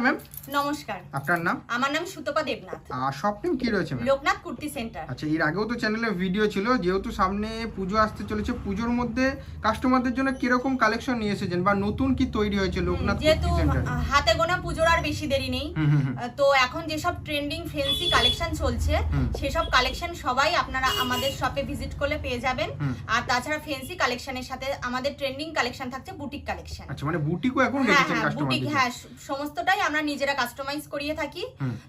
Ma'am. নমস্কার। আপনার নাম? আমার নাম সুতপা দেবনাথ। শপ নেম কি রয়েছে ম্যাম? লোকনাথ কুর্তি সেন্টার। আচ্ছা, এর আগেও তো চ্যানেলে ভিডিও ছিল, যেহেতু সামনে পুজো আসতে চলেছে, পুজোর মধ্যে কাস্টমারদের জন্য কিরকম কালেকশন নিয়ে এসেছেন বা নতুন কি তৈরি হয়েছে লোকনাথ যেহেতু কুর্তি সেন্টার? হাতে গোনা পুজোর আর বেশি দেরি নেই, তো এখন যেসব ট্রেন্ডিং ফ্যান্সি কালেকশন চলছে সেসব কালেকশন সবাই আপনারা আমাদের শপে ভিজিট করলে পেয়ে যাবেন। আর তাছাড়া ফ্যান্সি কালেকশনের সাথে আমাদের ট্রেন্ডিং কালেকশন থাকছে বুটিক কালেকশন। আচ্ছা, মানে বুটিকও এখন রেখেছেন কাস্টমারদের? বুটিক, হ্যাঁ, সমস্তটাই আমরা নিজেরা কাস্টমাইজ করিয়ে থাকি।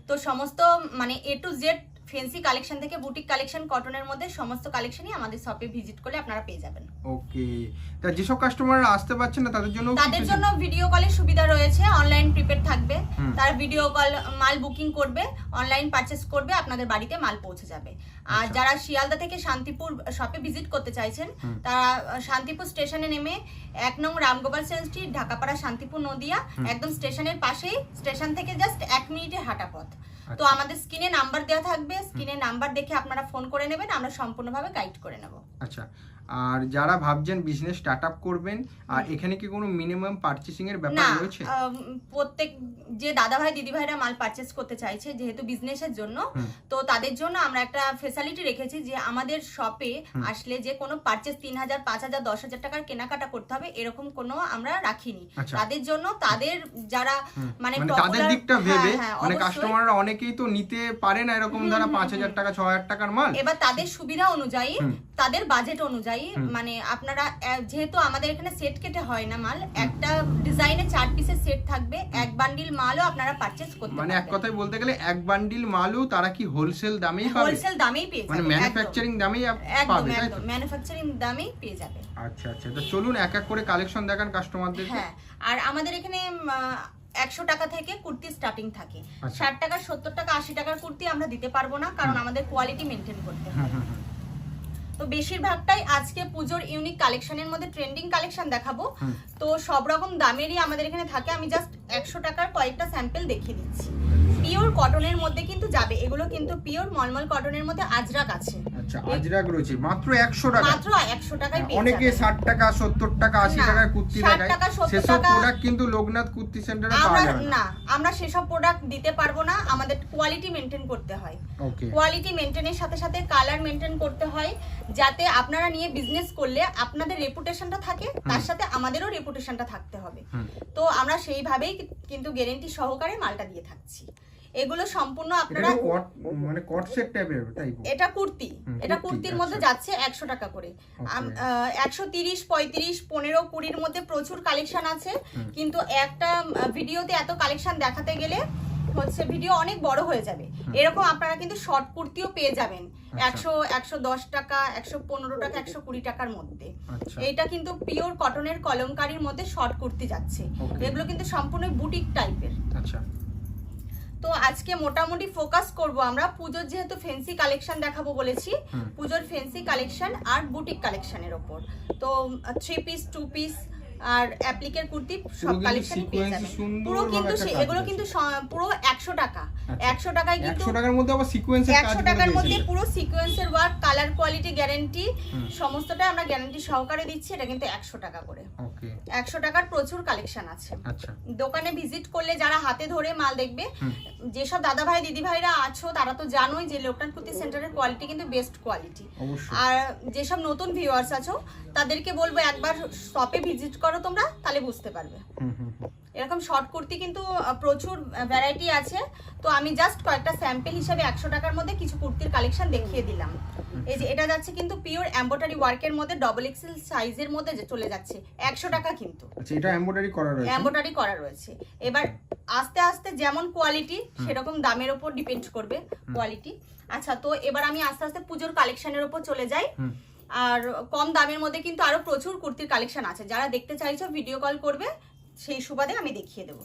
তো সমস্ত মানে এ টু জেড ফ্যান্সি কালেকশন থেকে বুটিক কালেকশন, কটনের মধ্যে সমস্ত কালেকশনই আমাদের শপে ভিজিট করলে আপনারা পেয়ে যাবেন। ওকে, তা যেসব কাস্টমাররা আসতে পারছেন না তাদের জন্য ভিডিও কলের সুবিধা রয়েছে। অনলাইন প্রিপেড থাকবে, তারা ভিডিও কল মাল বুকিং করবে, অনলাইন পারচেজ করবে, আপনাদের বাড়িতে মাল পৌঁছে যাবে। আর যারা শিয়ালদা থেকে শান্তিপুর শপে ভিজিট করতে চাইছেন তারা শান্তিপুর স্টেশনে নেমে 1 নং রামগোপাল সেন স্ট্রিট, ঢাকাপাড়া, শান্তিপুর, নদিয়া, একদম স্টেশনের পাশেই, স্টেশন থেকে জাস্ট 1 মিনিটের হাঁটা পথ। তো আমাদের স্ক্রিনে নাম্বার দেওয়া থাকবে, স্ক্রিনে নাম্বার দেখে আপনারা ফোন করে নেবেন, আমরা সম্পূর্ণভাবে গাইড করে নেব। আচ্ছা, আর যারা ভাবছেন বিজনেস স্টার্ট আপ করবেন, আর এখানে কি কোনো মিনিমাম পারচেসিং এর ব্যাপার রয়েছে? প্রত্যেক যে দাদা ভাই দিদি ভাইরা মাল পারচেজ করতে চাইছে যেহেতু বিজনেসের জন্য, তো তাদের জন্য আমরা একটা ফ্যাসিলিটি রেখেছি যে আমাদের শপে আসলে যে কোনো পারচেজ 3000, 5000, 10000 টাকার কেনাকাটা করতে হবে এরকম কোনো আমরা রাখিনি। তাদের জন্য, তাদের যারা মানে তাদের দিকটা ভেবে, মানে কাস্টমাররা অনেকেই তো নিতে পারে না এরকম ধরা 5000 টাকা 6000 টাকার মাল, এবার তাদের সুবিধা অনুযায়ী, তাদের বাজেট অনুযায়ী, মানে আপনারা যেহেতু আমাদের এখানে সেট কেটে হয় না মাল, একটা ডিজাইনে 4 পিসের সেট থাকবে, এক বান্ডিল মালও আপনারা পারচেজ করতে পারবেন। মানে এক কথায় বলতে গেলে এক বান্ডিল মালও তারা কি হোলসেল দামেই পাবে? হোলসেল দামেই পেয়ে যাবে, মানে ম্যানুফ্যাকচারিং দামেই পাবে, তাই তো? ম্যানুফ্যাকচারিং দামেই পেয়ে যাবে। আচ্ছা আচ্ছা, তো চলুন এক এক করে কালেকশন দেখান কাস্টমারদের। হ্যাঁ, আর আমাদের এখানে 100 টাকা থেকে কুর্তি স্টার্টিং থাকে। 60 টাকা, 70 টাকা, 80 টাকার কুর্তি আমরা দিতে পারবো না, কারণ আমাদের কোয়ালিটি মেনটেন করতে হয়। তো বেশিরভাগটাই আজকে পুজোর ইউনিক কালেকশনের মধ্যে ট্রেন্ডিং কালেকশন দেখাবো। তো সব রকম দামেরই আমাদের এখানে থাকে। আমি জাস্ট 100 টাকার কয়েকটা স্যাম্পল দেখিয়ে দিচ্ছি। পিওর কটনের মধ্যে কিন্তু যাবে, এগুলো কিন্তু পিওর মলমল কটনের মধ্যে আজরাক আছে। আচ্ছা, আজরাক রয়েছে মাত্র 100 টাকা। মাত্র 100 টাকায় পেয়ে যাবেন। অনেকে 60 টাকা, 70 টাকা, 80 টাকায় কুর্তি দেখায়, সেসব প্রোডাক্ট কিন্তু লোকনাথ কুর্তি সেন্টারে পাওয়া যাবে না। আমরা সেসব প্রোডাক্ট দিতে পারবো না, আমাদের কোয়ালিটি মেনটেন করতে হয়। ওকে, কোয়ালিটি মেনটেনের সাথে সাথে কালার মেনটেন করতে হয়, যাতে আপনারা নিয়ে বিজনেস করলে আপনাদের রেপুটেশনটা থাকে, তার সাথে আমাদেরও রেপুটেশনটা থাকতে হবে। তো আমরা সেইভাবেই কিন্তু গ্যারান্টি সহকারে মালটা দিয়ে থাকছি। এগুলো সম্পূর্ণ আপনারা মানে কট সেট টাইপের, তাই? এটা কুর্তি, এটা কুর্তির মধ্যে যাচ্ছে 100 টাকা করে। 130, 35, 15, 20-র মধ্যে প্রচুর কালেকশন আছে, কিন্তু একটা ভিডিওতে এত কালেকশন দেখাতে গেলে হচ্ছে ভিডিও অনেক বড় হয়ে যাবে। এরকম আপনারা কিন্তু শর্ট কুর্তিও পেয়ে যাবেন 100, 110 টাকা, 115 টাকা, 120 টাকার মধ্যে। এটা কিন্তু পিওর কটনের কলমকারীর মধ্যে শর্ট কুর্তি যাচ্ছে। এগুলো কিন্তু সম্পূর্ণ বুটিক টাইপের। আচ্ছা, তো আজকে মোটামুটি ফোকাস করব আমরা পুজোর, যেহেতু ফ্যান্সি কালেকশন দেখাবো বলেছি, পুজোর ফ্যান্সি কালেকশন আর বুটিক কালেকশনের উপর। তো 3 পিস, 2 পিস আর অ্যাপ্লিকের কুর্তি সব কালেকশনই পেয়ে যাবেন। পুরো কিন্তু এগুলো কিন্তু পুরো 100 টাকা। 100 টাকায় কিন্তু 100 টাকার মধ্যে আবার সিকোয়েন্সের কাজ, 100 টাকার মধ্যে পুরো সিকোয়েন্সের ওয়ার্ক, কালার কোয়ালিটি গ্যারান্টি, সমস্তটা আমরা গ্যারান্টি সহকারে দিচ্ছি। এটা কিন্তু 100 টাকা করে। ওকে, 100 টাকার প্রচুর কালেকশন আছে। আচ্ছা, দোকানে ভিজিট করলে যারা হাতে ধরে মাল দেখবে, যেসব দাদা ভাই দিদি ভাইরা আছো তারা তো জানোই যে লোকনাথ কুর্তি সেন্টারের কোয়ালিটি কিন্তু বেস্ট কোয়ালিটি। আর যেসব নতুন ভিউয়ার্স আছো তাদেরকে বলবো একবার শপে ভিজিট করো তোমরা, তাহলে বুঝতে পারবে। এরকম শর্ট কুর্তি কিন্তু প্রচুর ভ্যারাইটি আছে। তো আমি জাস্ট কয়েকটা স্যাম্পল হিসেবে 100 টাকার মধ্যে কিছু কুর্তির কালেকশন দেখিয়ে দিলাম। এই যে এটা যাচ্ছে কিন্তু পিওর এমব্রয়ডারি ওয়ার্কের মধ্যে, ডবল এক্সেল সাইজের মধ্যে চলে যাচ্ছে 100 টাকা কিন্তু। আচ্ছা, এটা এমব্রয়ডারি করা রয়েছে? এমব্রয়ডারি করা রয়েছে। এবার আস্তে আস্তে যেমন কোয়ালিটি সেরকম দামের উপর ডিপেন্ড করবে কোয়ালিটি। আচ্ছা, তো এবার আমি আস্তে আস্তে পুজোর কালেকশনের উপর চলে যাই। আর কম দামের মধ্যে কিন্তু আরো প্রচুর কুর্তির কালেকশন আছে, যারা দেখতে চাইছো ভিডিও কল করবে, সেই সুবাদে আমি দেখিয়ে দেবো।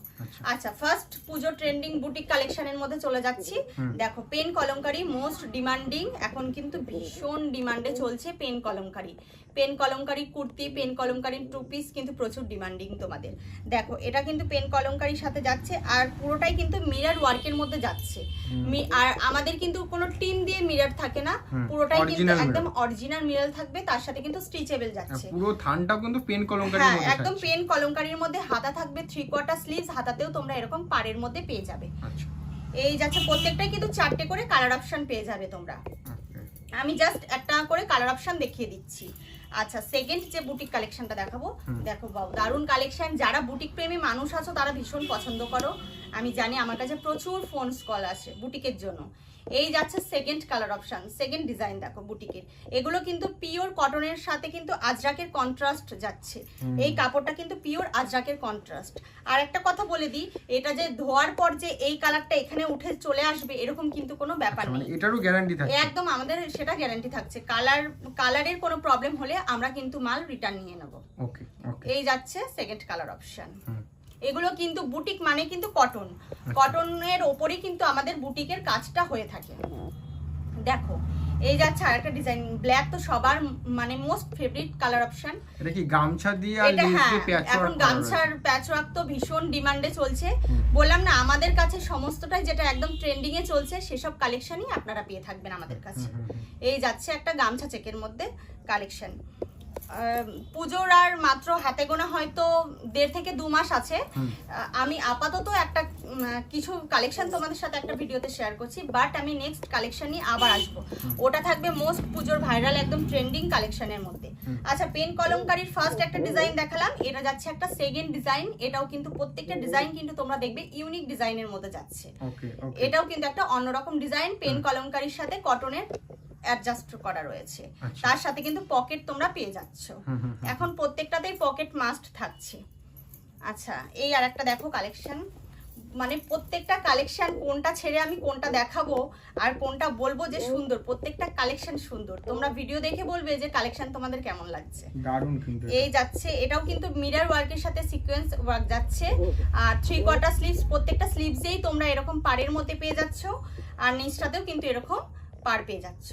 আচ্ছা, ফার্স্ট পুজো ট্রেন্ডিং বুটিক কালেকশনের মধ্যে চলে যাচ্ছি। দেখো, পেন কলমকারি মোস্ট ডিমান্ডিং, এখন কিন্তু ভীষণ ডিমান্ডে চলছে pen Kalamkari. Pen Kalamkari kurti, pen Kalamkari 2 piece কিন্তু প্রচুর ডিমান্ডিং তোমাদের। দেখো, এটা কিন্তু পেন কলমকারির সাথে যাচ্ছে, আর পুরোটাই কিন্তু মিরর ওয়ার্কের মধ্যে যাচ্ছে। আর আমাদের কিন্তু কোনো টিন দিয়ে মিরর থাকে না, পুরোটাই কিন্তু একদম অরিজিনাল মিরর থাকবে, তার সাথে কিন্তু স্ট্রেচেবল যাচ্ছে। পুরো থানটাও কিন্তু পেন কলমকারির মধ্যে, একদম পেন কলমকারির মধ্যে হাতা থাকবে 3/4 স্লিভস, হাতাতেও তোমরা এরকম পাড়ের মধ্যে পেয়ে যাবে। আচ্ছা, এই যাচ্ছে প্রত্যেকটাই কিন্তু 4টে করে কালার অপশন পেয়ে যাবে তোমরা। আমি জাস্ট একটা করে কালার অপশন দেখিয়ে দিচ্ছি। আচ্ছা, সেকেন্ড যে বুটিক কালেকশনটা দেখাবো, দেখো বাউ দারুন কালেকশন। যারা বুটিক প্রেমী মানুষ আছো তারা ভীষণ পছন্দ করো, আমি জানি, আমার কাছে প্রচুর ফোন কল আসে বুটিকের জন্য। এই যাচ্ছে second colour option, second design দেখো বুটিকের। এগুলো কিন্তু পিওর কটনের সাথে কিন্তু আজরাকের কন্ট্রাস্ট যাচ্ছে। এই কাপড়টা কিন্তু পিওর আজরাকের কন্ট্রাস্ট। আর একটা কথা বলে দিই, এটা যে ধোয়ার পর যে এই কালারটা এখানে উঠে চলে আসবে এরকম কিন্তু কোনো ব্যাপার নেই, এটারও গ্যারান্টি থাকে একদম, আমাদের সেটা গ্যারান্টি থাকছে। কালারের কোনো প্রবলেম হলে আমরা কিন্তু মাল রিটার্ন নিয়ে নেব। ওকে ওকে, এই যাচ্ছে সেকেন্ড কালার অপশন। এগুলো কিন্তু বুটিক মানে কিন্তু কটন, কটনের ওপরেই কিন্তু আমাদের বুটিকের কাজটা হয়ে থাকে। দেখো এই যাচ্ছে আরেকটা ডিজাইন, ব্ল্যাক তো সবার মানে মোস্ট ফেভারিট কালার অপশন। এটা কি গামছা দিয়ে আর এটা লেস হ্যাঁ, দিয়ে প্যাচ এখন গামছার প্যাচওয়ার্ক তো ভীষণ ডিমান্ডে চলছে। বললাম না, আমাদের কাছে সমস্তটাই যেটা একদম ট্রেন্ডিং এ চলছে সেসব কালেকশনই আপনারা পেয়ে থাকবেন আমাদের কাছে। এই যাচ্ছে একটা গামছা চেকের মধ্যে কালেকশন। পুজোর আর মাত্র হাতে গোনা হয়তো 1.5 থেকে 2 মাস আছে। আমি আপাতত একটা কিছু কালেকশন তোমাদের সাথে একটা ভিডিওতে শেয়ার করছি, বাট আমি নেক্সট কালেকশন নিয়ে আবার আসবো। ওটা থাকবে মোস্ট পুজোর ভাইরাল একদম ট্রেন্ডিং কালেকশনের মধ্যে। আচ্ছা, পেন কলমকারীর ফার্স্ট একটা ডিজাইন দেখালাম, এটা যাচ্ছে একটা সেকেন্ড ডিজাইন। এটাও কিন্তু প্রত্যেকটা ডিজাইন কিন্তু তোমরা দেখবে ইউনিক ডিজাইনের মধ্যে যাচ্ছে। এটাও কিন্তু একটা অন্যরকম ডিজাইন, পেন কলমকারীর সাথে কটনের অ্যাডজাস্ট করা রয়েছে। তার সাথে কিন্তু পকেট তোমরা পেয়ে যাচ্ছ। এখন প্রত্যেকটাতেই পকেট মাস্ট থাকছে। আচ্ছা, এই আর একটা দেখো কালেকশন, মানে প্রত্যেকটা কালেকশন কোনটা ছেড়ে আমি কোনটা দেখাবো আর কোনটা বলবো যে সুন্দর, প্রত্যেকটা কালেকশন সুন্দর। তোমরা ভিডিও দেখে বলবে যে কালেকশন তোমাদের কেমন লাগছে। দারুণ কিন্তু এই যাচ্ছে, এটাও কিন্তু মিরর ওয়ার্কের সাথে সিকোয়েন্স ওয়ার্ক যাচ্ছে। আর 3/4 স্লিভস, প্রত্যেকটা স্লিভসেই তোমরা এরকম পাড়ের মধ্যে পেয়ে যাচ্ছ, আর নিচটাতেও কিন্তু এরকম পাড় পেয়ে যাচ্ছ।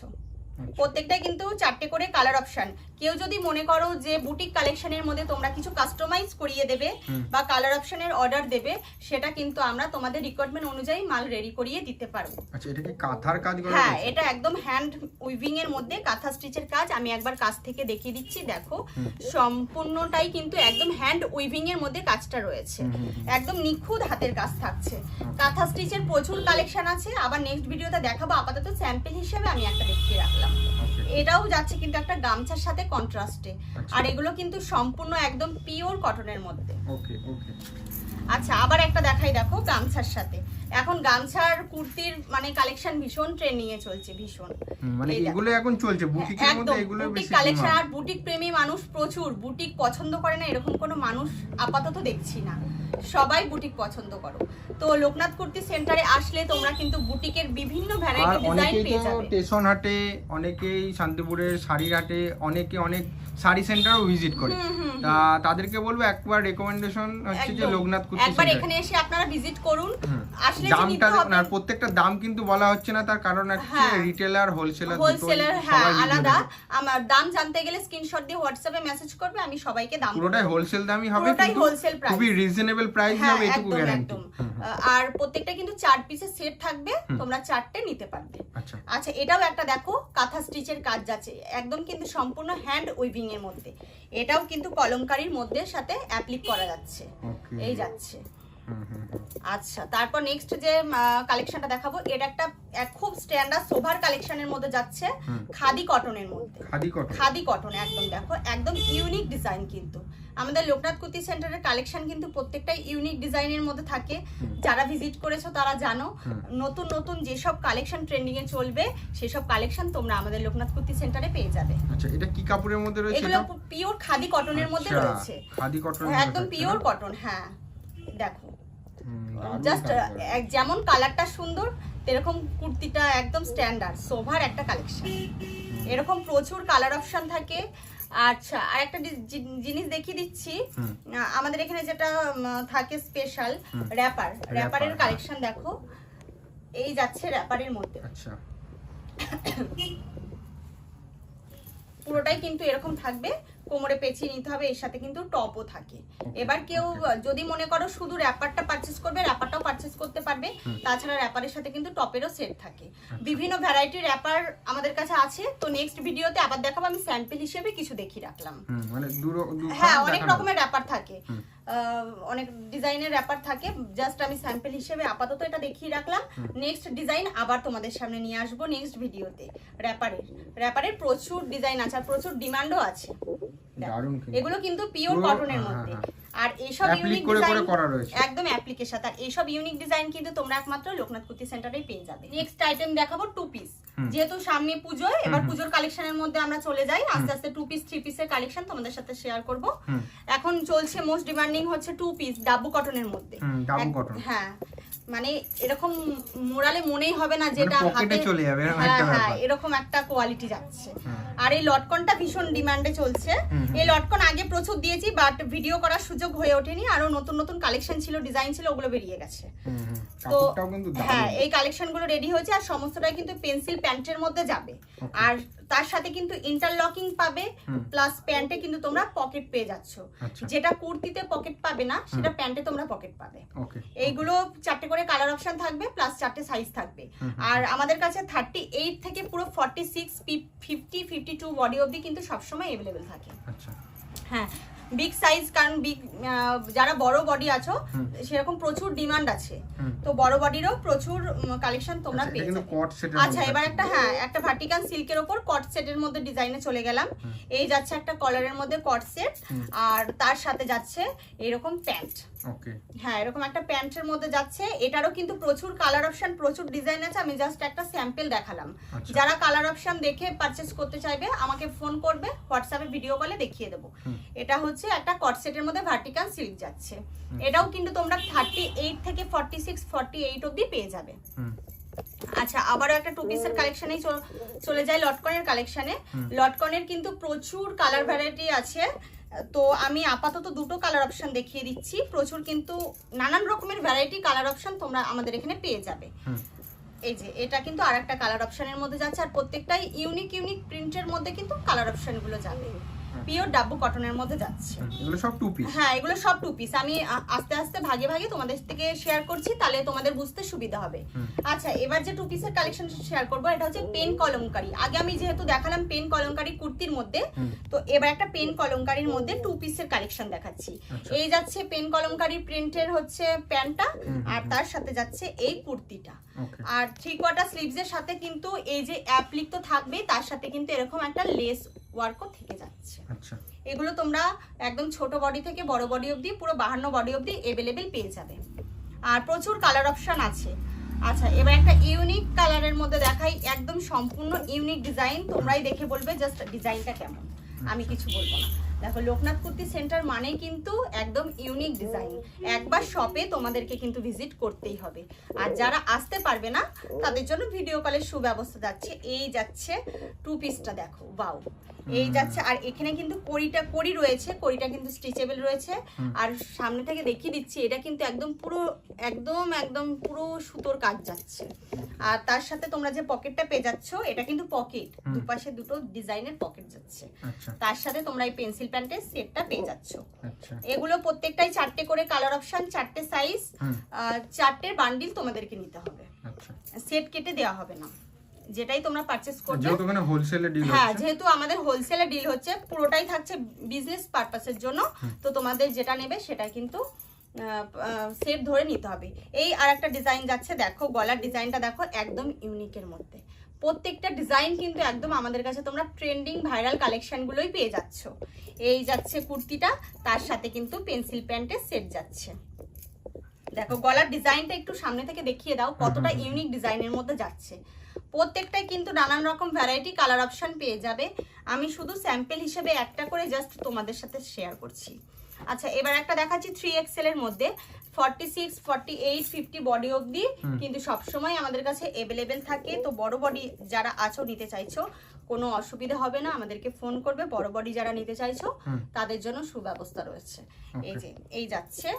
প্রত্যেকটাই কিন্তু 4টে করে কালার অপশন। কেউ যদি মনে করো যে বুটিক কালেকশনের মধ্যে তোমরা কিছু কাস্টমাইজ করিয়ে দেবে বা কালার অপশনের অর্ডার দেবে, সেটা কিন্তু আমরা তোমাদের রিকোয়ারমেন্ট অনুযায়ী মাল রেডি করিয়ে দিতে পারবো। আচ্ছা, এটা কি কাঁথার কাজ করা? হ্যাঁ, এটা একদম হ্যান্ড উইভিং এর মধ্যে কাঁথা স্টিচের কাজ। আমি একবার কাছ থেকে দেখিয়ে দিচ্ছি, দেখো সম্পূর্ণটাই কিন্তু একদম হ্যান্ড উইভিং এর মধ্যে কাজটা রয়েছে, একদম নিখুঁত হাতের কাজ থাকছে। কাঁথা স্টিচের প্রচুর কালেকশন আছে, আবার নেক্সট ভিডিওতে দেখাবো। আপাতত স্যাম্পল হিসেবে আমি একটা দেখিয়ে রাখলাম। এটাও যাচ্ছে কিন্তু একটা গামছার সাথে কন্ট্রাস্টে, আর এগুলো কিন্তু সম্পূর্ণ একদম পিওর কটনের মধ্যে। ওকে ওকে। আচ্ছা, আবার একটা দেখাই, দেখো গামছার সাথে। এখন গামছার কুর্তির মানে কালেকশন ভীষণ ট্রেন্ডিং এ চলছে, ভীষণ, মানে এগুলো এখন চলছে বুটিকের মধ্যে, এগুলো বেশি কালেকশন। আর বুটিক প্রেমী মানুষ প্রচুর, বুটিক পছন্দ করে না এরকম কোনো মানুষ আপাতত দেখছি না, সবাই বুটিক পছন্দ করো। তো লোকনাথ কুর্তি সেন্টারে আসলে তোমরা কিন্তু বুটিকের বিভিন্ন ভ্যারাইটি ডিজাইন পেয়ে যাবে। স্টেশন হাটে, অনেকেই শান্তিপুরের শাড়ির হাটে, অনেকে অনেক শাড়ি সেন্টারও ভিজিট করে, তা তাদেরকে বলবো একবার রেকমেন্ডেশন হচ্ছে যে লোকনাথ কুর্তি একবার এখানে এসে আপনারা ভিজিট করুন। আসলে দামটা না, প্রত্যেকটা দাম কিন্তু বলা হচ্ছে না, তার কারণ হচ্ছে রিটেলার হোলসেলার হ্যাঁ আলাদা। আমার দাম জানতে গেলে স্ক্রিনশট দিয়ে হোয়াটসঅ্যাপে মেসেজ করবে, আমি সবাইকে দাম পুরোটাই হোলসেল দামই হবে, পুরোটাই হোলসেল প্রাইস, খুবই রিজনেবল প্রাইস হবে, এটুকু গ্যারান্টি। আর প্রত্যেকটা কিন্তু 4 পিসের সেট থাকবে, তোমরা 4টে নিতে পারবে। আচ্ছা, এটাও একটা দেখো কাঁথা স্টিচের কাজ যাচ্ছে, একদম কিন্তু সম্পূর্ণ হ্যান্ড উইভিং এর মধ্যে। এটাও কিন্তু কলমকারীর মধ্যে সাথে অ্যাপ্লিক করা যাচ্ছে, এই যাচ্ছে। আচ্ছা, তারপর নেক্সট যে কালেকশনটা দেখাবো, এটা একটা খুব স্ট্যান্ডার্ড সোভার কালেকশনের মধ্যে যাচ্ছে, খাদি কটনের মধ্যে। খাদি কটন একদম, দেখো একদম ইউনিক ডিজাইন। কিন্তু আমাদের লোকনাথ কুর্তি সেন্টারের কালেকশন কিন্তু প্রত্যেকটাই ইউনিক ডিজাইনের মধ্যে থাকে। যারা ভিজিট করেছো তারা জানো, নতুন নতুন যেসব কালেকশন ট্রেন্ডিং এ চলবে সেসব কালেকশন তোমরা আমাদের লোকনাথ কুর্তি সেন্টারে পেয়ে যাবে। আচ্ছা, এটা কি কাপড়ের মধ্যে রয়েছে? এগুলো পিওর খাদি কটনের মধ্যে রয়েছে, খাদি কটন, একদম পিওর কটন। হ্যাঁ, দেখো জাস্ট যেমন কালারটা সুন্দর, এরকম কুর্তিটা একদম স্ট্যান্ডার্ড সোভার একটা কালেকশন। এরকম প্রচুর কালার অপশন থাকে। আচ্ছা, আর একটা জিনিস দেখিয়ে দিচ্ছি, আমাদের এখানে যেটা থাকে স্পেশাল র্যাপারের কালেকশন দেখো, এই যাচ্ছে র্যাপারের মধ্যে। আচ্ছা, পুরোটাই কিন্তু এরকম থাকবে, কোমরে পেঁচিয়ে নিতে হবে, এর সাথে কিন্তু টপও থাকে। এবার কেউ যদি মনে করো শুধু র্যাপারটা পারচেজ করবে, র্যাপারটাও পারচেজ করতে পারবে। তাছাড়া র্যাপারের সাথে কিন্তু টপেরও সেট থাকে। বিভিন্ন ভ্যারাইটি র্যাপার আমাদের কাছে আছে। তো নেক্সট ভিডিওতে আবার দেখাবো, আমি স্যাম্পল হিসেবে কিছু দেখিয়ে রাখলাম। মানে হ্যাঁ, অনেক রকমের র্যাপার থাকে। অনেক ডিজাইনের র্যাপার থাকে, জাস্ট আমি স্যাম্পল হিসেবে আপাতত এটা দেখিয়ে রাখলাম। নেক্সট ডিজাইন আবার তোমাদের সামনে নিয়ে আসবো নেক্সট ভিডিওতে। র্যাপারের প্রচুর ডিজাইন আছে আর প্রচুর ডিমান্ডও আছে। এগুলো কিন্তু পিওর কটনের মধ্যে, আর এইসব ইউনিক ডিজাইন একদম অ্যাপ্লিকের সাথে, আর এইসব ইউনিক ডিজাইন কিন্তু তোমরা একমাত্র লোকনাথ কুর্তি সেন্টারেই পেয়ে যাবে। নেক্সট আইটেম দেখাবো 2 পিস। যেহেতু সামনে পুজো, এবার পুজোর কালেকশনের মধ্যে আমরা চলে যাই আস্তে আস্তে। 2 পিস 3 পিসের কালেকশন তোমাদের সাথে শেয়ার করব। এখন চলছে মোস্ট ডিমান্ডিং হচ্ছে 2 পিস ডাব্বু কটনের মধ্যে। ডাব্বু কটন, হ্যাঁ, মানে এরকম মোড়ালে মনেই হবে না যেটা হাতে চলে যাবে, হ্যাঁ এরকম একটা কোয়ালিটি যাচ্ছে। আর এই লটকনটা ভীষণ ডিমান্ডে চলছে। এই লটকন আগে প্রচুর দিয়েছি, বাট ভিডিও করার সুযোগ হয়ে ওঠেনি। আরো নতুন নতুন কালেকশন ছিল, ডিজাইন ছিল, ওগুলো বেরিয়ে গেছে। তো হ্যাঁ, এই কালেকশন গুলো রেডি হয়েছে, আর সমস্তটাই কিন্তু পেন্সিল প্যান্টের মধ্যে যাবে। আর তার সাথে কিন্তু ইন্টারলকিং পাবে, প্লাস প্যান্টে কিন্তু তোমরা পকেট পেয়ে যাচ্ছ। যেটা কুর্তিতে পকেট পাবে না, সেটা প্যান্টে তোমরা পকেট পাবে। এইগুলো 4টে করে কালার অপশন থাকবে, প্লাস 4টে সাইজ থাকবে। আর আমাদের কাছে 38 থেকে পুরো 46, 50, 52 বডি অবধি কিন্তু সবসময় অ্যাভেলেবেল থাকে। হ্যাঁ, বিগ সাইজ, কারণ বিগ যারা বড় বডি আছো সেরকম প্রচুর ডিমান্ড আছে, তো বড় বডিরও প্রচুর কালেকশন তোমরা পেয়ে যাবে। আচ্ছা, এবার একটা ভার্টিকাল সিল্কের উপর কট সেটের মধ্যে ডিজাইনে চলে গেলাম। এই যাচ্ছে একটা কলারের মধ্যে কট সেট, আর তার সাথে যাচ্ছে এরকম প্যান্ট। হ্যাঁ, এরকম একটা প্যান্টের মধ্যে যাচ্ছে। এটারও কিন্তু প্রচুর কালার অপশন, প্রচুর ডিজাইন আছে। আমি জাস্ট একটা স্যাম্পল দেখালাম। যারা কালার অপশন দেখে পারচেজ করতে চাইবে আমাকে ফোন করবে, হোয়াটসঅ্যাপে ভিডিও কলে দেখিয়ে দেবো। এটা হচ্ছে একটা কট সেটের মধ্যে ভার্টিকাল সিল্ক যাচ্ছে। এটাও কিন্তু তোমরা 38 থেকে 46, 48 অবধি পেয়ে যাবে। আচ্ছা, আবারও একটা 2 পিসের কালেকশনেই চলে যায় লটকনের কালেকশনে। লটকনের কিন্তু প্রচুর কালার ভ্যারাইটি আছে, তো আমি আপাতত 2টো কালার অপশন দেখিয়ে দিচ্ছি। প্রচুর কিন্তু নানান রকমের ভ্যারাইটি কালার অপশন তোমরা আমাদের এখানে পেয়ে যাবে। এই যে এটা কিন্তু আরেকটা কালার অপশনের মধ্যে যাচ্ছে, আর প্রত্যেকটাই ইউনিক প্রিন্টের মধ্যে কিন্তু কালার অপশন গুলো যাবে। পিওর ডাব্বু কটনের মধ্যে যাচ্ছে। এগুলো সব 2 পিস। হ্যাঁ, এগুলো সব 2 পিস। আমি আস্তে আস্তে ভাগে ভাগে তোমাদের থেকে শেয়ার করছি, তাহলে তোমাদের বুঝতে সুবিধা হবে। আচ্ছা, এবার যে 2 পিসের কালেকশন শেয়ার করব, এটা হচ্ছে পেন কলমকারী। আগে আমি যেহেতু দেখালাম পেন কলমকারী কুর্তির মধ্যে, তো এবার একটা পেন কলমকারীর মধ্যে 2 পিসের কালেকশন দেখাচ্ছি। এই যাচ্ছে পেন কলমকারী প্রিন্টের হচ্ছে প্যান্টটা, আর তার সাথে যাচ্ছে এই কুর্তিটা। আর 3/4 স্লিভস এর সাথে কিন্তু এই যে অ্যাপ্লিক তো থাকবে, তার সাথে কিন্তু এরকম একটা লেস ওয়ার্কও থেকে যাচ্ছে। আচ্ছা, এগুলো তোমরা একদম ছোট বডি থেকে বড় বডি অবধি পুরো 52 বডি অবধি অ্যাভেলেবেল পেয়ে যাবে, আর প্রচুর কালার অপশন আছে। আচ্ছা, এবার একটা ইউনিক কালারের মধ্যে দেখাই, একদম সম্পূর্ণ ইউনিক ডিজাইন। তোমরাই দেখে বলবে জাস্ট ডিজাইনটা কেমন, আমি কিছু বলবো না। দেখো, লোকনাথ কুর্তি সেন্টার মানেই কিন্তু একদম ইউনিক ডিজাইন। একবার শপে তোমাদেরকে কিন্তু ভিজিট করতেই হবে, আর যারা আসতে পারবে না তাদের জন্য ভিডিও কলের সুব্যবস্থা যাচ্ছে। এই যাচ্ছে 2 পিসটা, দেখো ওয়াও, এই যাচ্ছে। আর এখানে কিন্তু কড়ি রয়েছে, কড়িটা কিন্তু স্টিচেবল রয়েছে। আর সামনে থেকে দেখিয়ে দিচ্ছি, এটা কিন্তু একদম পুরো সুতোর কাজ যাচ্ছে। আর তার সাথে তোমরা যে পকেটটা পেয়ে যাচ্ছ, এটা কিন্তু পকেট, দুপাশে দুটো ডিজাইনের পকেট যাচ্ছে। তার সাথে তোমরা এই পেন্সিল প্যান্টের সেটটা পেয়ে যাচ্ছ। এগুলো প্রত্যেকটাই 4টে করে কালার অপশন, 4টে সাইজ, 4টের বান্ডিল তোমাদেরকে নিতে হবে। সেট কেটে দেওয়া হবে না, যেটাই তোমরা পারচেজ করবে। যেহেতু এখানে হোলসেলে ডিল হচ্ছে, হ্যাঁ, যেহেতু আমাদের হোলসেলে ডিল হচ্ছে, পুরোটাই থাকছে বিজনেস পারপাসের জন্য। তো তোমাদের যেটা নেবে সেটা কিন্তু সেট ধরে নিতে হবে। এই আরেকটা ডিজাইন যাচ্ছে, দেখো গলার ডিজাইনটা দেখো, একদম ইউনিকের মধ্যে। প্রত্যেকটা ডিজাইন কিন্তু একদম আমাদের কাছে তোমরা ট্রেন্ডিং ভাইরাল কালেকশনগুলোই পেয়ে যাচ্ছ। এই যাচ্ছে কুর্তিটা, তার সাথে কিন্তু পেন্সিল প্যান্টের সেট যাচ্ছে। দেখো গলার ডিজাইনটা একটু সামনে থেকে দেখিয়ে দাও, কতটা ইউনিক ডিজাইনের মধ্যে যাচ্ছে। প্রত্যেকটাই কিন্তু নানান রকম ভ্যারাইটি কালার অপশন পেয়ে যাবে। আমি শুধু স্যাম্পল হিসেবে একটা করে জাস্ট তোমাদের সাথে শেয়ার করছি। আচ্ছা, এবার একটা দেখাচ্ছি 3XL এর মধ্যে, 46, 48, 50 বডি অবধি কিন্তু সবসময় আমাদের কাছে অ্যাভেলেবেল থাকে। তো বড় বডি যারা আছো, নিতে চাইছো, কোনো অসুবিধা হবে না, আমাদেরকে ফোন করবে। বড় বডি যারা নিতে চাইছো তাদের জন্য সুব্যবস্থা রয়েছে। এই যে এই যাচ্ছে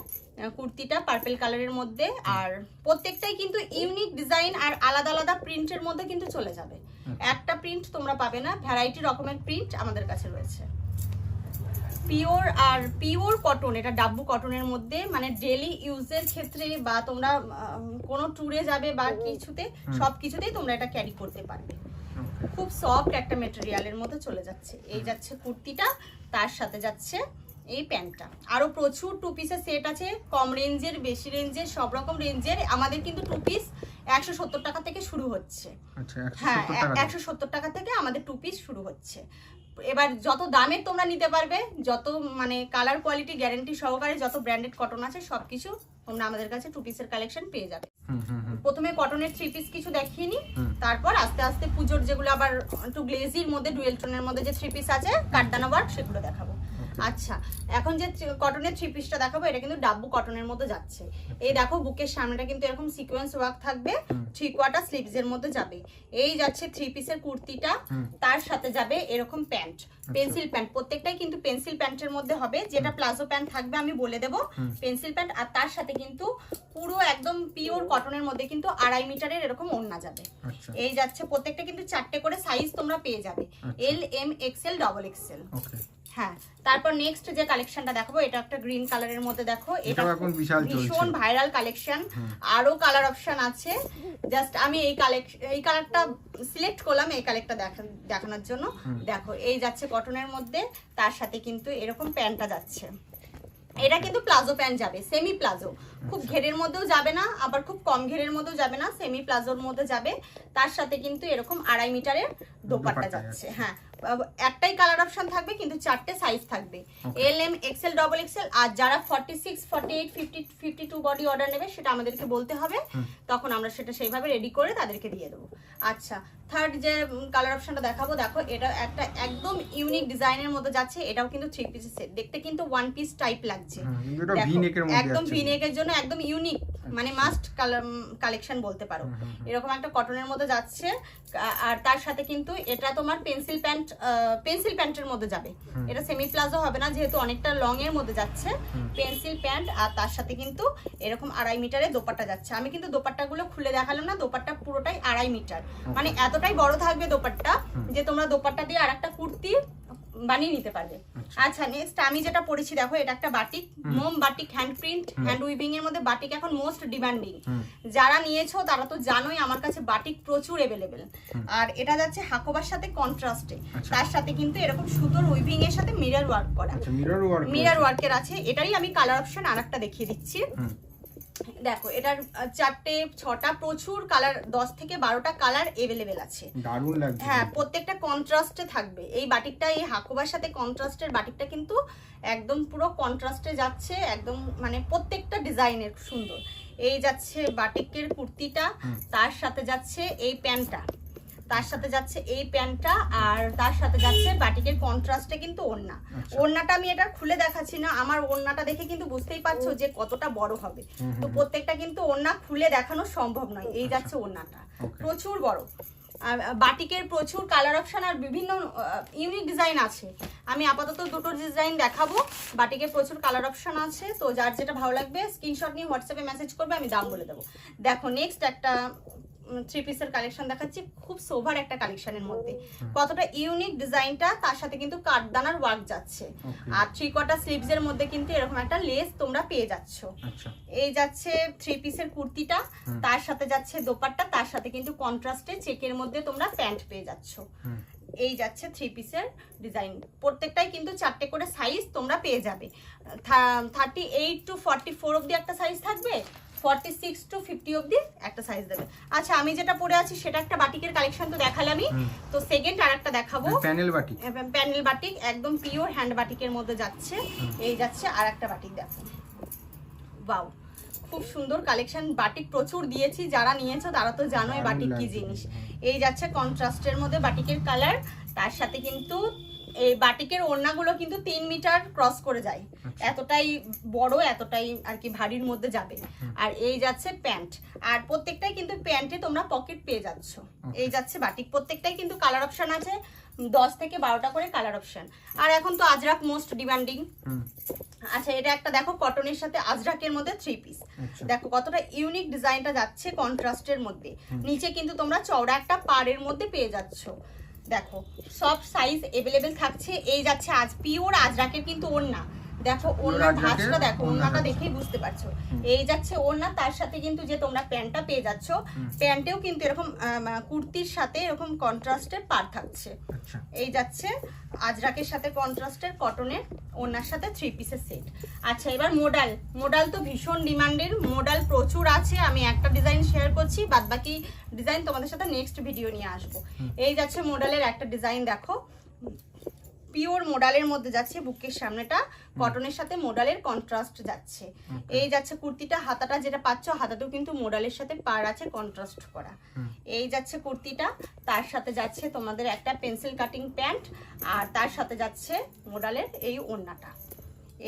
কুর্তিটা পার্পল কালারের মধ্যে, আর প্রত্যেকটাই কিন্তু ইউনিক ডিজাইন আর আলাদা আলাদা প্রিন্টের মধ্যে কিন্তু চলে যাবে। একটা প্রিন্ট তোমরা পাবে না, ভ্যারাইটি রকমের প্রিন্ট আমাদের কাছে রয়েছে। পিওর কটন, এটা ডাব্বু কটনের মধ্যে, মানে ডেলি ইউজের ক্ষেত্রে বা তোমরা কোনো ট্যুরে যাবে বা কিছুতে, সব কিছুতেই তোমরা এটা ক্যারি করতে পারবে। খুব সফট একটা মেটেরিয়ালের মধ্যে চলে যাচ্ছে। এই যাচ্ছে কুর্তিটা, তার সাথে যাচ্ছে এই প্যান্টটা। আরো প্রচুর টু পিসের সেট আছে, কম রেঞ্জের, বেশি রেঞ্জের, সব রকম রেঞ্জের। আমাদের কিন্তু টু পিস 170 টাকা থেকে শুরু হচ্ছে। আচ্ছা, হ্যাঁ, 170 টাকা থেকে আমাদের টু পিস শুরু হচ্ছে। এবার যত দামের তোমরা নিতে পারবে, যত মানে কালার কোয়ালিটি গ্যারান্টি সহকারে যত ব্র্যান্ডেড কটন আছে সবকিছু তোমরা আমাদের কাছে টু পিসের কালেকশন পেয়ে যাবে। প্রথমে কটনের থ্রি পিস কিছু দেখিয়ে নি, তারপর আস্তে আস্তে পুজোর যেগুলো আবার একটু গ্লেজির মধ্যে, ডুয়েল টোনের মধ্যে যে থ্রি পিস আছে কাঠদানা ওয়ার্ক, সেগুলো দেখাবো। আচ্ছা, এখন যে কটনের থ্রি পিসটা দেখাবো এটা কিন্তু ডাব্বু কটনের মধ্যে যাচ্ছে। এই দেখো বুকের সামনেটা কিন্তু এরকম সিকোয়েন্স ওয়ার্ক থাকবে, 3/4 স্লিভস এর মধ্যে যাবে। এই যাচ্ছে থ্রি পিসের কুর্তিটা, তার সাথে যাবে এরকম প্যান্ট, পেন্সিল প্যান্ট। প্রত্যেকটাই কিন্তু পেন্সিল প্যান্টের মধ্যে হবে, যেটা প্লাজো প্যান্ট থাকবে আমি বলে দেবো, পেন্সিল প্যান্ট। আর তার সাথে কিন্তু পুরো একদম পিওর কটনের মধ্যে কিন্তু 2.5 মিটারের এরকম ওড়না যাবে। এই যাচ্ছে, প্রত্যেকটা কিন্তু 4টে করে সাইজ তোমরা পেয়ে যাবে, এল, এম, এক্সেল, ডবল এক্সেল। হ্যাঁ, তারপর নেক্সট যে কালেকশনটা দেখাবো এটা একটা গ্রিন কালারের মধ্যে। দেখো এটা এখন ভীষণ ভাইরাল কালেকশন, আরো কালার অপশন আছে। জাস্ট আমি এই কালারটা সিলেক্ট করলাম এই কালারটা দেখানোর জন্য। দেখো এই যাচ্ছে কটনের মধ্যে, তার সাথে কিন্তু এরকম প্যান্টটা যাচ্ছে। এটা কিন্তু প্লাজো প্যান্ট যাবে, সেমি প্লাজো, খুব ঘেরের মধ্যেও যাবে না, আবার খুব কম ঘেরের মধ্যেও যাবে না, সেমি প্লাজোর মধ্যে যাবে। তার সাথে কিন্তু এরকম 2.5 মিটারের দোপাট্টা যাচ্ছে। হ্যাঁ, একটাই কালার অপশন থাকবে কিন্তু 4টে সাইজ থাকবে, এল, এম, এক্সেল, ডবল এক্সেল। আর যারা 46, 48, 50, 52 বডি অর্ডার নেবে সেটা আমাদেরকে বলতে হবে, তখন আমরা সেটা সেইভাবে রেডি করে তাদেরকে দিয়ে দেবো। আচ্ছা, থার্ড যে কালার অপশনটা দেখাবো, দেখো এটা একটা একদম ইউনিক ডিজাইনের মধ্যে যাচ্ছে। এটাও কিন্তু থ্রি পিসের সেট, দেখতে কিন্তু ওয়ান পিস টাইপ লাগছে, একদম ভিনেকের জন্য একদম ইউনিক, মানে মাস্ট কালেকশন বলতে পারো। এরকম একটা কটনের মধ্যে যাচ্ছে, আর তার সাথে কিন্তু এটা তোমার পেন্সিল প্যান্টের মধ্যে যাবে। এটা সেমি প্লাজো হবে না, যেহেতু অনেকটা লং এর মধ্যে যাচ্ছে, পেন্সিল প্যান্ট। আর তার সাথে কিন্তু এরকম 2.5 মিটারের দোপাট্টা যাচ্ছে। আমি কিন্তু দোপাট্টাগুলো খুলে দেখালাম না, দোপাট্টা পুরোটাই 2.5 মিটার, মানে এতটাই বড় থাকবে দোপাট্টা যে তোমরা দোপাট্টা দিয়ে আরেকটা কুর্তি বানিয়ে নিতে পারবে। আচ্ছা, নেক্সট আমি যেটা পরেছি দেখো, এটা একটা বাটিক, মোম batik, hand print, hand weaving এর মধ্যে বাটিক এখন মোস্ট ডিমান্ডিং। যারা নিয়েছো তারা তো জানোই আমার কাছে বাটিক প্রচুর अवेलेबल। আর এটা যাচ্ছে হাকোবার সাথে কন্ট্রাস্টে, তার সাথে কিন্তু এরকম সুন্দর উইভিং এর সাথে মিরর ওয়ার্ক করা, মিরর ওয়ার্কের আছে। এটারই আমি কালার অপশন আরেকটা দেখিয়ে দিচ্ছি। দেখো এটার 4টে 6টা প্রচুর কালার, 10 থেকে 12টা কালার अवेलेबल আছে, দারুণ লাগছে। হ্যাঁ, প্রত্যেকটা কন্ট্রাস্টে থাকবে। এই বাটিকটা, এই হাকোবার সাথে কন্ট্রাস্টের বাটিকটা কিন্তু একদম পুরো কন্ট্রাস্টে যাচ্ছে, একদম মানে প্রত্যেকটা ডিজাইনের সুন্দর। এই যাচ্ছে বাটিকের কুর্তিটা, তার সাথে যাচ্ছে এই প্যান্টটা, তার সাথে যাচ্ছে এই প্যান্টটা, আর তার সাথে যাচ্ছে বাটিকের কন্ট্রাস্টে কিন্তু ওড়না। ওড়নাটা আমি এটা খুলে দেখাচ্ছি না, আমার ওড়নাটা দেখে কিন্তু বুঝতেই পারছো যে কতটা বড় হবে। তো প্রত্যেকটা কিন্তু ওড়না খুলে দেখানো সম্ভব নয়। এই যাচ্ছে ওড়নাটা, প্রচুর বড়। বাটিকের প্রচুর কালার অপশন আর বিভিন্ন ইউনিক ডিজাইন আছে। আমি আপাতত দুটো ডিজাইন দেখাবো, বাটিকের প্রচুর কালার অপশন আছে। তো যার যেটা ভালো লাগবে স্ক্রিনশট নিয়ে হোয়াটসঅ্যাপে মেসেজ করবে, আমি দাম বলে দেবো। দেখো নেক্সট একটা থ্রি পিসের কালেকশন দেখাচ্ছি, খুব সোভার একটা কালেকশনের মধ্যে। কতটা ইউনিক ডিজাইনটা, তার সাথে কিন্তু কাঠদানার ওয়ার্ক যাচ্ছে। আর 3/4 স্লিভস এর মধ্যে কিন্তু এরকম একটা লেস তোমরা পেয়ে যাচ্ছ। এই যাচ্ছে থ্রি পিসের কুর্তিটা, তার সাথে যাচ্ছে দোপাট্টা, তার সাথে কিন্তু কন্ট্রাস্টে চেকের মধ্যে তোমরা প্যান্ট পেয়ে যাচ্ছ। এই যাচ্ছে থ্রি পিসের ডিজাইন, প্রত্যেকটাই কিন্তু 4টে করে সাইজ তোমরা পেয়ে যাবে। 38 to 44 অবধি একটা সাইজ থাকবে, 46 to 50 অবধি একটা সাইজ দেবে। আচ্ছা, আমি যেটা পরে আছি সেটা একটা বাটিকের কালেকশন তো দেখালামই, তো সেকেন্ড আরেকটা দেখাবো, প্যানেল বাটিক। প্যানেল বাটিক একদম পিওর হ্যান্ড বাটিকের মধ্যে যাচ্ছে। এই যাচ্ছে আরেকটা বাটিক, দেখো ওয়াও, খুব সুন্দর কালেকশন। বাটিক প্রচুর দিয়েছি, যারা নিয়েছো তারা তো জানোই বাটিক কি জিনিস। এই যাচ্ছে কন্ট্রাস্টের মধ্যে বাটিকের কালার, তার সাথে কিন্তু এই বাটিকের ওড়নাগুলো কিন্তু 3 মিটার ক্রস করে যায়, এতটাই বড়, এতটাই আর কি ভারীর মধ্যে যাবে। আর এই যাচ্ছে প্যান্ট, আর প্রত্যেকটাই কিন্তু প্যান্টে তোমরা পকেট পেয়ে যাচ্ছ। এই যাচ্ছে বাটিক, প্রত্যেকটাই কিন্তু কালার অপশন আছে 10 থেকে 12টা করে কালার অপশন। আর এখন তো আজরাক মোস্ট ডিমান্ডিং। আচ্ছা, এটা একটা দেখো কটনের সাথে আজরাকের মধ্যে থ্রি পিস, দেখো কতটা ইউনিক ডিজাইনটা যাচ্ছে কন্ট্রাস্টের মধ্যে। নিচে কিন্তু তোমরা চওড়া একটা পাড়ের মধ্যে পেয়ে যাচ্ছ। দেখো সব সাইজ अवेलेबल থাকছে। এই যাচ্ছে আজ পিওর আজরাকের কিন্তু ওড়না, দেখো ওড়নার ভাঁজটা দেখো, ওড়নাটা দেখেই বুঝতে পারছো। এই যাচ্ছে ওড়না, তার সাথে কিন্তু যে তোমরা প্যান্টটা পেয়ে যাচ্ছ, প্যান্টেও কিন্তু এরকম কুর্তির সাথে এরকম কন্ট্রাস্টের পার থাকছে। এই যাচ্ছে আজরাকের সাথে কন্ট্রাস্টের কটনের ওড়নার সাথে 3 পিসের সেট। আচ্ছা এবার মোডাল তো ভীষণ ডিমান্ডের, মোডাল প্রচুর আছে। আমি একটা ডিজাইন শেয়ার করছি, বাদবাকি ডিজাইন তোমাদের সাথে নেক্সট ভিডিও নিয়ে আসবো। এই যাচ্ছে মোডালের একটা ডিজাইন, দেখো পিওর মোডালের মধ্যে যাচ্ছে, বুকের সামনেটা কটনের সাথে মোডালের কন্ট্রাস্ট যাচ্ছে। এই যাচ্ছে কুর্তিটা, হাতাটা যেটা পাচ্ছ হাতাতেও কিন্তু মোডালের সাথে পার আছে কন্ট্রাস্ট করা। এই যাচ্ছে কুর্তিটা, তার সাথে যাচ্ছে তোমাদের একটা পেন্সিল কাটিং প্যান্ট, আর তার সাথে যাচ্ছে মোডালের এই ওড়নাটা।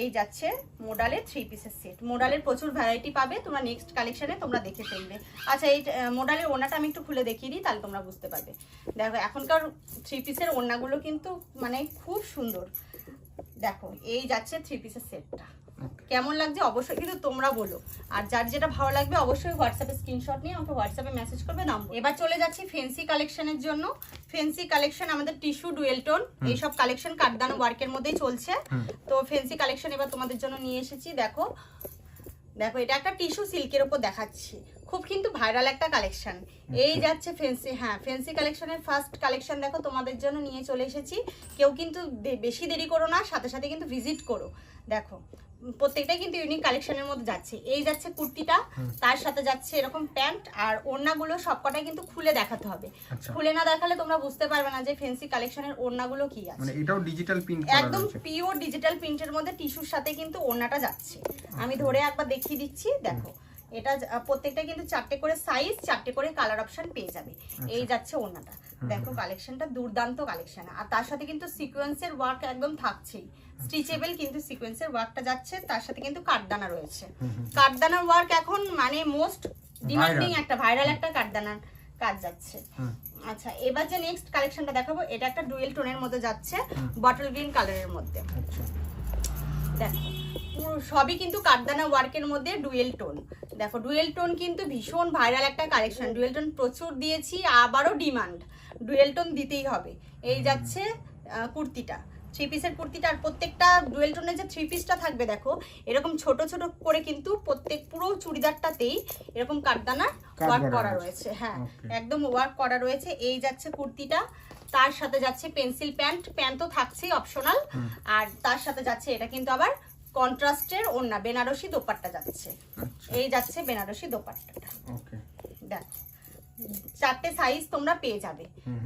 এই যাচ্ছে মোডালের 3 পিসের সেট। মোডালের প্রচুর ভ্যারাইটি পাবে তোমরা নেক্সট কালেকশনে তোমরা দেখে ফেলবে। আচ্ছা এই মোডালের ওড়নাটা আমি একটু খুলে দেখিয়ে দিই, তাহলে তোমরা বুঝতে পারবে। দেখো এখনকার 3 পিসের ওড়নাগুলো কিন্তু মানে খুব সুন্দর। দেখো এই যাচ্ছে 3 পিসের সেটটা, কেমন লাগছে অবশ্যই কিন্তু তোমরা বলো। আর যার যেটা ভালো লাগবে অবশ্যই হোয়াটসঅ্যাপে স্ক্রিনশট নিয়ে আমাকে হোয়াটসঅ্যাপে মেসেজ করবে নাম। এবার চলে যাচ্ছি ফেন্সি কালেকশনের জন্য। ফেন্সি কালেকশন আমাদের টিস্যু ডুয়েল টোন এইসব কালেকশন কাঠদানা ওয়ার্কের মধ্যেই চলছে। তো ফেন্সি কালেকশন এবার তোমাদের জন্য নিয়ে এসেছি। দেখো দেখো এটা একটা টিস্যু সিল্কের উপর দেখাচ্ছি, খুব কিন্তু ভাইরাল একটা কালেকশন। এই যাচ্ছে ফেন্সি, হ্যাঁ ফেন্সি কালেকশনের ফার্স্ট কালেকশন দেখো তোমাদের জন্য নিয়ে চলে এসেছি। কেউ কিন্তু বেশি দেরি করো না, সাথে সাথে কিন্তু ভিজিট করো। দেখো প্রত্যেকটাই কিন্তু ইউনিক কালেকশনের মধ্যে যাচ্ছে। এই যাচ্ছে কুর্তিটা, তার সাথে যাচ্ছে এরকম প্যান্ট, আর ওড়নাগুলো সবকটাই কিন্তু খুলে দেখাতে হবে। খুলে না দেখালে তোমরা বুঝতে পারবে না যে ফেন্সি কালেকশনের ওড়নাগুলো কি আছে। মানে এটাও ডিজিটাল প্রিন্ট করা আছে, একদম পিওর ডিজিটাল প্রিন্টের মধ্যে টিস্যুর সাথে কিন্তু ওড়নাটা যাচ্ছে। আমি ধরে একবার দেখিয়ে দিচ্ছি। দেখো এটা প্রত্যেকটা কিন্তু 4টে করে সাইজ, 4টে করে কালার অপশন পেয়ে যাবে। এই যাচ্ছে ওড়নাটা, দেখো কালেকশনটা দুর্দান্ত কালেকশন। আর তার সাথে কিন্তু সিকোয়েন্সের ওয়ার্ক একদম থাকছেই, স্টিচেবল কিন্তু সিকোয়েন্সের ওয়ার্কটা যাচ্ছে। তার সাথে কিন্তু কাঠদানা রয়েছে। কাঠদানার ওয়ার্ক এখন মানে মোস্ট ডিমান্ডিং একটা ভাইরাল একটা কাঠদানার কাজ যাচ্ছে। আচ্ছা এবার যে নেক্সট কালেকশনটা দেখাবো, এটা একটা ডুয়েল টোনের মধ্যে যাচ্ছে, বটল গ্রিন কালারের মধ্যে। দেখো সবই কিন্তু কাঠদানা ওয়ার্কের মধ্যে ডুয়েল টোন। দেখো ডুয়েল টোন কিন্তু ভীষণ ভাইরাল একটা কালেকশন, ডুয়েল টোন প্রচুর দিয়েছি, আবারও ডিমান্ড, ডুয়েল টোন দিতেই হবে। এই যাচ্ছে কুর্তিটা, 3 পিসের কুর্তিটা। আর প্রত্যেকটা ডুয়েল টোনের যে 3 পিসটা থাকবে দেখো এরকম ছোট ছোট করে কিন্তু প্রত্যেক পুরো চুড়িদারটাতেই এরকম কাঠদানা ওয়ার্ক করা রয়েছে। হ্যাঁ একদম ওয়ার্ক করা রয়েছে। এই যাচ্ছে কুর্তিটা, তার সাথে যাচ্ছে পেন্সিল প্যান্ট, প্যান্ট তো থাকছেই অপশনাল। আর তার সাথে যাচ্ছে এটা কিন্তু আবার কন্ট্রাস্টের ওড়না, বেনারসি দোপাট্টা যাচ্ছে। এই যাচ্ছে বেনারসি দোপাট্টাটা। দেখ 4টে সাইজ তোমরা পেয়ে যাবে,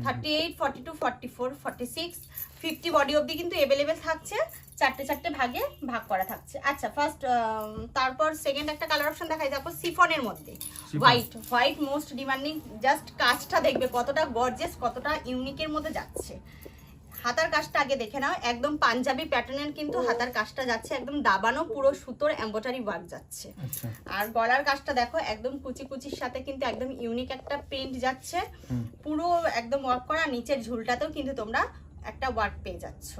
38, 42, 44, 46, 50 বডি অবধি কিন্তু अवेलेबल থাকছে। 4টে ভাগে ভাগ করা থাকছে। আচ্ছা ফার্স্ট তারপর সেকেন্ড একটা কালার অপশন দেখাই, দেখো সিফনের মধ্যে হোয়াইট মোস্ট ডিমান্ডিং। জাস্ট কাজটা দেখবে কতটা গর্জিয়াস, কতটা ইউনিকের মধ্যে যাচ্ছে। হাতার কাজটা আগে দেখে নাও, একদম পাঞ্জাবি প্যাটার্নের কিন্তু হাতার কাজটা যাচ্ছে, একদম দাবানো পুরো সুতোর এমব্রয়ডারি ওয়ার্ক যাচ্ছে। আর গলার কাজটা দেখো একদম কুচি কুচির সাথে কিন্তু একদম ইউনিক একটা প্রিন্ট যাচ্ছে, পুরো একদম ওয়ার্ক করা। নিচের ঝুলটাতেও কিন্তু তোমরা একটা ওয়ার্ক পেয়ে যাচ্ছ।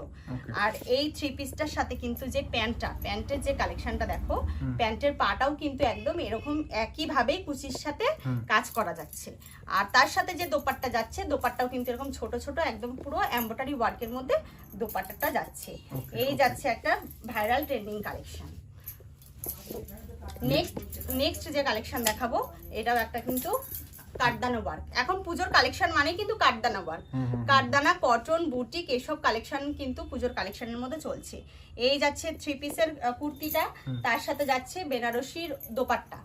আর এই 3 পিসটার সাথে কিন্তু যে প্যান্টের যে কালেকশনটা দেখো, প্যান্টের পাটাও কিন্তু একদম এরকম একই ভাবেই কুচির সাথে কাজ করা যাচ্ছে। আর তার সাথে যে দোপাট্টা যাচ্ছে, দোপাট্টাও কিন্তু এরকম ছোট ছোট একদম পুরো এমব্রয়ডারি ওয়ার্কের মধ্যে দোপাট্টাটা যাচ্ছে। এই যাচ্ছে একটা ভাইরাল ট্রেন্ডিং কালেকশন। নেক্সট যে কালেকশন দেখাবো এটাও একটা কিন্তু কাঠদানা ওয়ার্ক। এখন পুজোর কালেকশন মানে কিন্তু কাঠদানা ওয়ার্ক, কাঠদানা কটন বুটিক এসব কালেকশন কিন্তু পুজোর কালেকশনের মধ্যে চলছে। এই যাচ্ছে 3 পিসের কুর্তিটা, তার সাথে যাচ্ছে বেনারসির দোপাট্টা।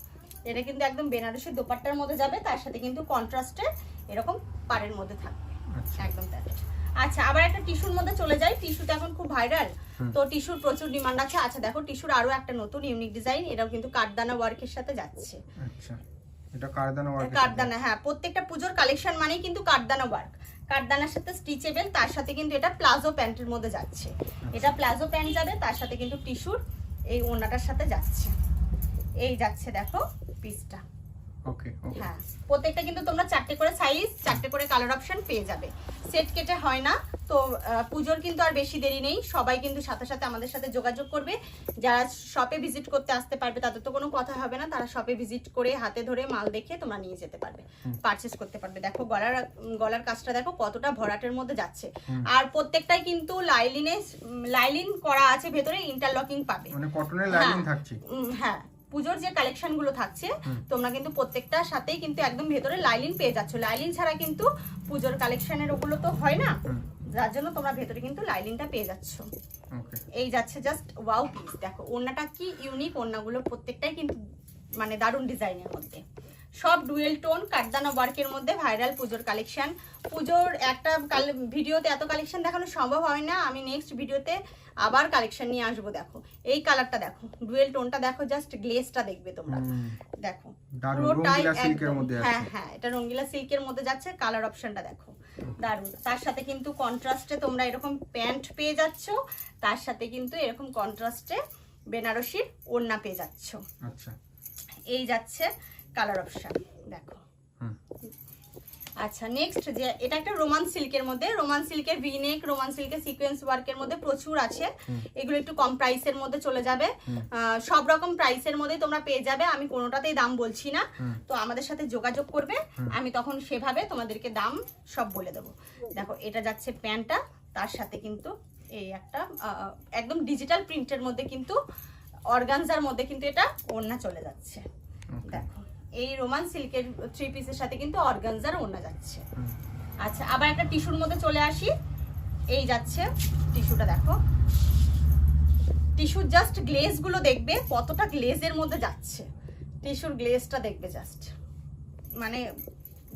এটা কিন্তু একদম বেনারসির দোপাট্টার মধ্যে যাবে, তার সাথে কিন্তু কন্ট্রাস্টে এরকম পাড়ের মধ্যে থাকবে একদম তাই। আচ্ছা আবার একটা টিস্যুর মধ্যে চলে যাই। টিস্যুটা এখন খুব ভাইরাল, তো টিস্যুর প্রচুর ডিমান্ড আছে। আচ্ছা দেখো টিস্যুর আরো একটা নতুন ইউনিক ডিজাইন, এটাও কিন্তু কাঠদানা ওয়ার্কের সাথে যাচ্ছে। আচ্ছা এটা কাঠদানা ওয়ার্ক, কাঠদানা, হ্যাঁ প্রত্যেকটা পুজোর কালেকশন মানেই কিন্তু কাঠদানা ওয়ার্ক। কাঠদানার সাথে স্টিচেবল, তার সাথে কিন্তু এটা প্লাজো প্যান্টের মধ্যে যাচ্ছে। এটা প্লাজো প্যান্ট যাবে, তার সাথে কিন্তু টিস্যুর এই ওড়নাটার সাথে যাচ্ছে। এই যাচ্ছে দেখো পিসটা। ওকে ওকে, হ্যাঁ প্রত্যেকটা কিন্তু তোমরা 4টে করে সাইজ, 4টে করে কালার অপশন পেয়ে যাবে। সেট কেটে হয় না, তো পুজোর কিন্তু আর বেশি দেরি নেই, সবাই কিন্তু সাথে সাথে আমাদের সাথে যোগাযোগ করবে। যারা শপে ভিজিট করতে আসতে পারবে তাদের তো কোনো কথা হবে না, তারা শপে ভিজিট করে হাতে ধরে মাল দেখে তোমরা নিয়ে যেতে পারবে, পারচেস করতে পারবে। দেখো গলার কাজটা দেখো কতটা ভরাটের মধ্যে যাচ্ছে, আর প্রত্যেকটাই কিন্তু লাইলিন করা আছে, ভেতরে ইন্টারলকিং পাবে, মানে কটনের লাইলিন থাকছে। হ্যাঁ, পুজোর যে কালেকশন গুলো থাকছে তোমরা কিন্তু প্রত্যেকটার সাথেই কিন্তু একদম ভেতরে লাইলিন পেয়ে যাচ্ছ। লাইলিন ছাড়া কিন্তু পুজোর কালেকশনের ওগুলো তো হয় না, যার জন্য তোমরা ভেতরে কিন্তু লাইলিনটা পেয়ে যাচ্ছ। এই যাচ্ছে জাস্ট ওয়াও পিস। দেখো ওড়নাটা কি ইউনিক, ওড়নাগুলো প্রত্যেকটাই কিন্তু মানে দারুণ ডিজাইনের মধ্যে, সব ডুয়েল টোন কাটদানা ওয়ার্কের মধ্যে ভাইরাল পুজোর কালেকশন। পুজোর একটা ভিডিওতে এত কালেকশন দেখানো সম্ভব হয় না, আমি নেক্সট ভিডিওতে আবার কালেকশন নিয়ে আসবো। দেখো এই কালারটা দেখো, ডুয়েল টোনটা দেখো, জাস্ট গ্লেজটা দেখবে তোমরা, দেখো পুরোটাই একদম, হ্যাঁ হ্যাঁ, এটা রঙ্গিলা সিল্কের মধ্যে যাচ্ছে। কালার অপশনটা দেখো দারুণ, তার সাথে কিন্তু কন্ট্রাস্টে তোমরা এরকম প্যান্ট পেয়ে যাচ্ছ, তার সাথে কিন্তু এরকম কন্ট্রাস্টে বেনারসির ওড়না পেয়ে যাচ্ছ। আচ্ছা, এই যাচ্ছে কালার অপশন দেখো। আচ্ছা নেক্সট যে এটা একটা রোমান সিল্কের মধ্যে, রোমান সিল্কের ভিনেক, রোমান সিল্কের সিকোয়েন্স ওয়ার্কের মধ্যে প্রচুর আছে, এগুলো একটু কম প্রাইসের মধ্যে চলে যাবে। সব রকম প্রাইসের মধ্যে তোমরা পেয়ে যাবে, আমি কোনোটাতেই দাম বলছি না, তো আমাদের সাথে যোগাযোগ করবে, আমি তখন সেভাবে তোমাদেরকে দাম সব বলে দেবো। দেখো এটা যাচ্ছে প্যান্টটা, তার সাথে কিন্তু এই একটা একদম ডিজিটাল প্রিন্টের মধ্যে কিন্তু অর্গানজার মধ্যে কিন্তু এটা ওড়না চলে যাচ্ছে। দেখো এই রোমান সিল্কের 3 পিসের সাথে কিন্তু অর্গানজার ওড়না যাচ্ছে। আচ্ছা আবার একটা টিস্যুর মধ্যে চলে আসি, এই যাচ্ছে টিস্যুটা দেখো, টিস্যুর জাস্ট গ্লেজ গুলো দেখবে কতটা গ্লেজের মধ্যে যাচ্ছে, টিস্যুর গ্লেজটা দেখবে জাস্ট মানে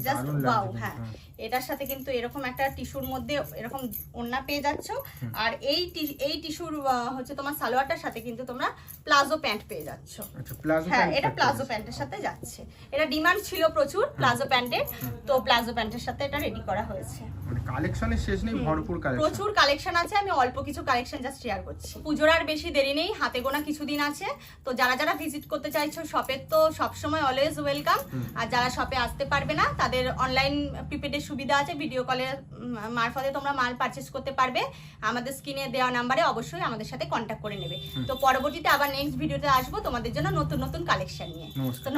জাস্ট ওয়াও। হ্যাঁ, এটার সাথে কিন্তু এরকম একটা টিস্যুর মধ্যে এরকম ওড়না পেয়ে যাচ্ছ, আর এই টিস্যুর হচ্ছে তোমার সালোয়ারটার সাথে কিন্তু তোমরা প্লাজো প্যান্ট পেয়ে যাচ্ছ। আচ্ছা, প্লাজো হ্যাঁ, প্যান্ট, এটা প্লাজো প্যান্টের সাথে যাচ্ছে, এটা ডিমান্ড ছিল প্রচুর প্লাজো প্যান্টের, তো প্লাজো প্যান্টের সাথে এটা রেডি করা হয়েছে। মানে কালেকশনের শেষ নেই, ভরপুর কালেকশন, প্রচুর কালেকশন আছে, আমি অল্প কিছু কালেকশন জাস্ট শেয়ার করছি। পুজোর আর বেশি দেরি নেই, হাতে গোনা কিছুদিন আছে, তো যারা যারা ভিজিট করতে চাইছো শপে তো সবসময় অলওয়েজ ওয়েলকাম, আর যারা শপে আসতে পারবে না তাদের অনলাইন প্রিপেডের সুবিধা আছে, ভিডিও কলের মারফতে তোমরা মাল পারচেস করতে পারবে, আমাদের স্ক্রিনে দেওয়া নাম্বারে অবশ্যই আমাদের সাথে কন্ট্যাক্ট করে নেবে। তো পরবর্তীতে আবার নেক্সট ভিডিওতে আসবো তোমাদের জন্য নতুন নতুন কালেকশন নিয়ে। তো নমস্কার।